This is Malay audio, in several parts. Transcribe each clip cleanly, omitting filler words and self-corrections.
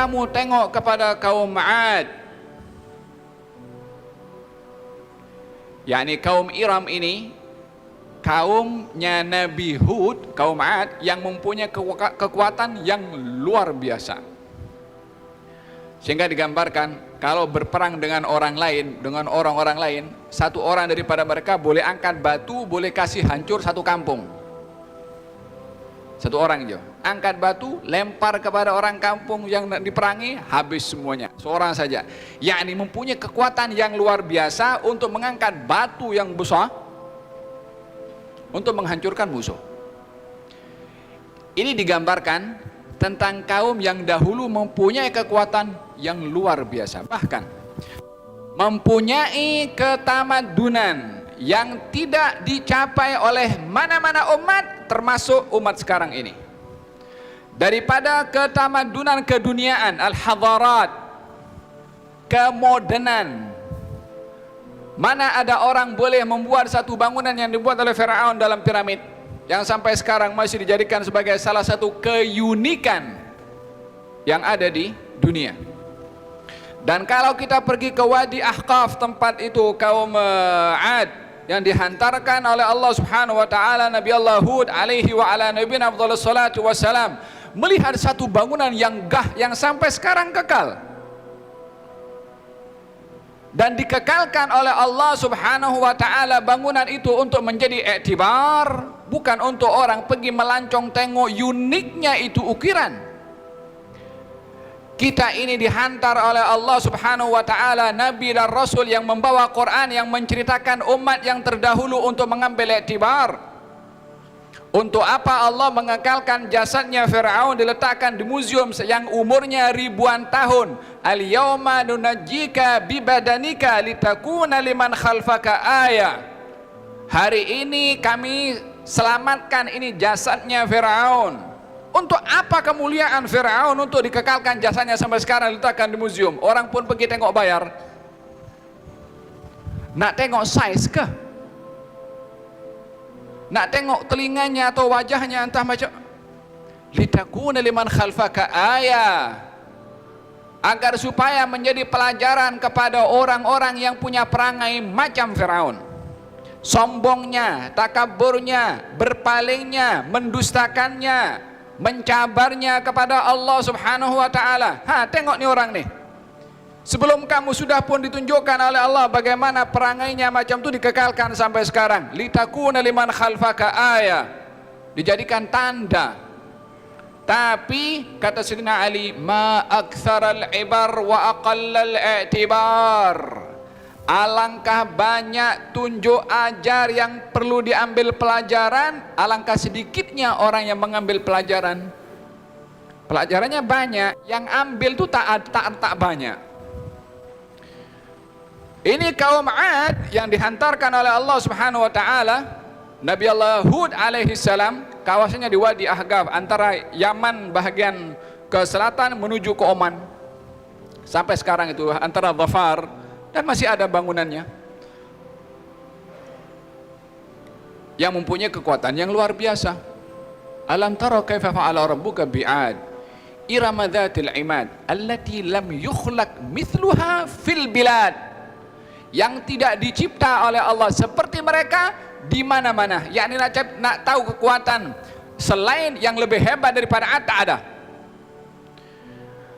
kamu tengok kepada kaum 'Ad, yakni kaum Iram ini, kaumnya Nabi Hud, kaum 'Ad yang mempunyai kekuatan yang luar biasa. Sehingga digambarkan kalau berperang dengan orang lain, dengan orang-orang lain, satu orang daripada mereka boleh angkat batu, boleh kasih hancur satu kampung. Satu orang aja, angkat batu, lempar kepada orang kampung yang diperangi, habis semuanya. Seorang saja, yakni mempunyai kekuatan yang luar biasa untuk mengangkat batu yang besar untuk menghancurkan musuh. Ini digambarkan tentang kaum yang dahulu mempunyai kekuatan yang luar biasa, bahkan mempunyai ketamadunan yang tidak dicapai oleh mana-mana umat, termasuk umat sekarang ini. Daripada ketamadunan keduniaan, al-hadarat, kemodernan, mana ada orang boleh membuat satu bangunan yang dibuat oleh Firaun dalam piramid, yang sampai sekarang masih dijadikan sebagai salah satu keunikan yang ada di dunia. Dan kalau kita pergi ke Wadi Ahqaf, tempat itu kaum 'Ad yang dihantarkan oleh Allah Subhanahu wa taala Nabi Allah Hud alaihi wa ala nabiyina afdhalus salatu wassalam, melihat satu bangunan yang gah yang sampai sekarang kekal dan dikekalkan oleh Allah Subhanahu wa taala bangunan itu untuk menjadi iktibar, bukan untuk orang pergi melancong tengok uniknya itu ukiran. Kita ini dihantar oleh Allah Subhanahu wa taala nabi dan rasul yang membawa Quran yang menceritakan umat yang terdahulu untuk mengambil iktibar. Untuk apa Allah mengekalkan jasadnya Firaun diletakkan di museum yang umurnya ribuan tahun? Al-yawma nunajjika bibadanika litakuna liman khalfaka ayah. Hari ini kami selamatkan ini jasadnya Firaun. Untuk apa kemuliaan Firaun untuk dikekalkan jasadnya sampai sekarang diletakkan di museum? Orang pun pergi tengok bayar. Nak tengok size ke? Nak tengok telinganya atau wajahnya, entah macam litakuna liman khalfaka ayah, agar supaya menjadi pelajaran kepada orang-orang yang punya perangai macam Firaun. Sombongnya, takaburnya, berpalingnya, mendustakannya, mencabarnya kepada Allah Subhanahu wa taala. Tengok nih orang nih. Sebelum kamu sudah pun ditunjukkan oleh Allah bagaimana perangainya macam itu, dikekalkan sampai sekarang. Litakuna liman khalfaka ayah, dijadikan tanda. Tapi kata Sayyidina Ali, ma aktsaral ibar wa aqallal i'tibar. Alangkah banyak tunjuk ajar yang perlu diambil pelajaran, alangkah sedikitnya orang yang mengambil pelajaran. Pelajarannya banyak, yang ambil itu tak banyak. Ini kaum 'Ad yang dihantarkan oleh Allah Subhanahu wa taala Nabi Allah Hud alaihi salam, kawasannya di Wadi Ahqaf antara Yaman bahagian ke selatan menuju ke Oman. Sampai sekarang itu antara Dhafar, dan masih ada bangunannya yang mempunyai kekuatan yang luar biasa. Alam tara kaifa fa'ala rabbuka bi'ad irama dzatil imad allati lam yukhlaq mithluha fil bilad, yang tidak dicipta oleh Allah seperti mereka di mana-mana. Yakni nak tahu kekuatan selain yang lebih hebat daripada 'Ad, tak ada.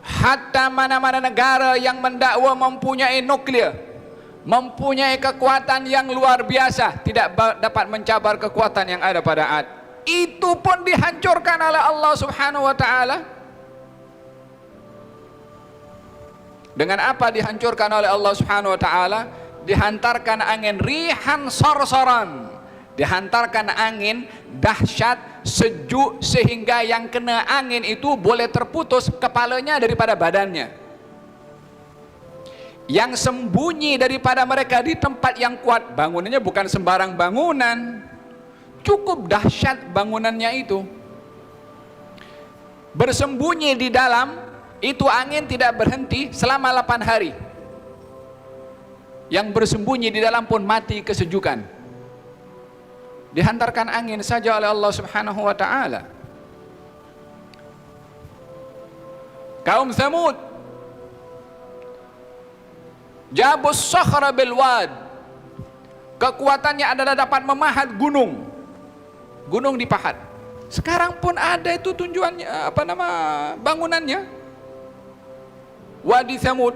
Hatta mana-mana negara yang mendakwa mempunyai nuklir, mempunyai kekuatan yang luar biasa, tidak dapat mencabar kekuatan yang ada pada 'Ad. Itu pun dihancurkan oleh Allah Subhanahu wa taala. Dengan apa dihancurkan oleh Allah Subhanahu wa taala? Dihantarkan angin rihan sorsoran, dihantarkan angin dahsyat sejuk sehingga yang kena angin itu boleh terputus kepalanya daripada badannya. Yang sembunyi daripada mereka di tempat yang kuat, bangunannya bukan sembarang bangunan, cukup dahsyat bangunannya itu. Bersembunyi di dalam itu angin tidak berhenti selama 8 hari. Yang bersembunyi di dalam pun mati kesejukan. Dihantarkan angin saja oleh Allah Subhanahu wa taala. Kaum Thamud, jabus sakhra bil wad, kekuatannya adalah dapat memahat gunung. Gunung dipahat. Sekarang pun ada itu tunjuannya, bangunannya. Wadi Thamud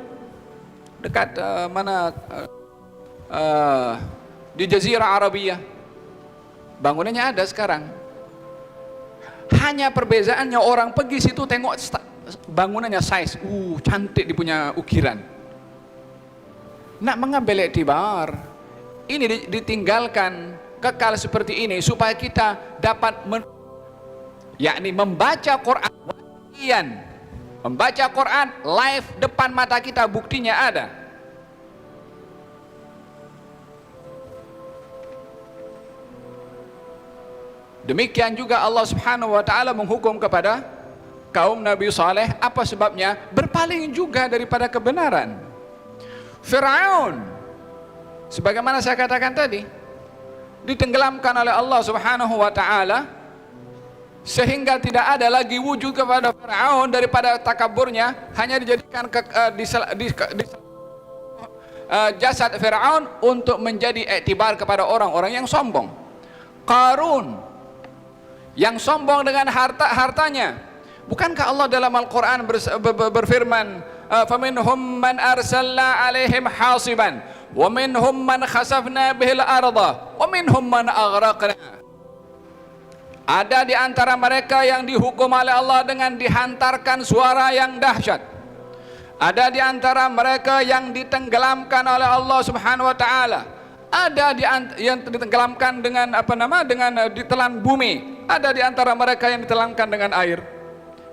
dekat di Jazirah Arabia. Bangunannya ada sekarang. Hanya perbezaannya orang pergi situ tengok bangunannya size, cantik dia punya ukiran. Nak mengambil iktibar, ini ditinggalkan kekal seperti ini supaya kita dapat yakni membaca Quran, membaca Quran live depan mata kita, buktinya ada. Demikian juga Allah Subhanahu wa taala menghukum kepada kaum Nabi Saleh. Apa sebabnya? Berpaling juga daripada kebenaran. Fir'aun, sebagaimana saya katakan tadi, ditenggelamkan oleh Allah Subhanahu wa taala sehingga tidak ada lagi wujud kepada Fir'aun daripada takaburnya, hanya dijadikan jasad Fir'aun untuk menjadi iktibar kepada orang-orang yang sombong. Qarun, yang sombong dengan hartanya. Bukankah Allah dalam Al-Quran berfirman, faminhum man arsalna alaihim hasiban wa minhum man khasafna bihil arda wa minhum man aghraqna. Ada di antara mereka yang dihukum oleh Allah dengan dihantarkan suara yang dahsyat. Ada di antara mereka yang ditenggelamkan oleh Allah Subhanahu wa taala. Ada yang ditenggelamkan dengan dengan ditelan bumi. Ada di antara mereka yang ditenggelamkan dengan air.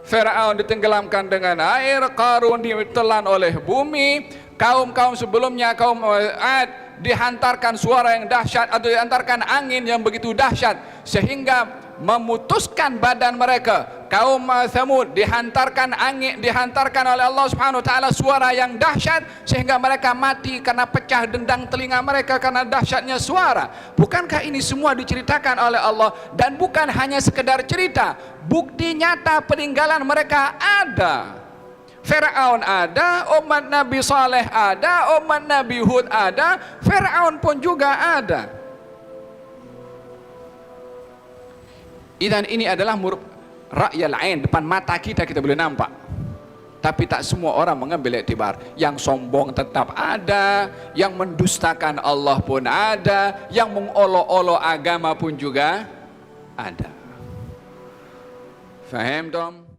Fir'aun ditenggelamkan dengan air, Qarun ditelan oleh bumi, kaum-kaum sebelumnya, kaum Ad, dihantarkan suara yang dahsyat atau dihantarkan angin yang begitu dahsyat sehingga memutuskan badan mereka. Kaum Thamud dihantarkan angin, dihantarkan oleh Allah Subhanahu wa taala suara yang dahsyat sehingga mereka mati karena pecah dendang telinga mereka karena dahsyatnya suara. Bukankah ini semua diceritakan oleh Allah? Dan bukan hanya sekedar cerita, bukti nyata peninggalan mereka ada. Fir'aun ada, umat Nabi Saleh ada, umat Nabi Hud ada, Fir'aun pun juga ada. Dan ini adalah ra'yal ain, depan mata kita boleh nampak. Tapi tak semua orang mengambil iktibar. Yang sombong tetap ada, yang mendustakan Allah pun ada, yang mengolok-olok agama pun juga ada. Faham, Tom?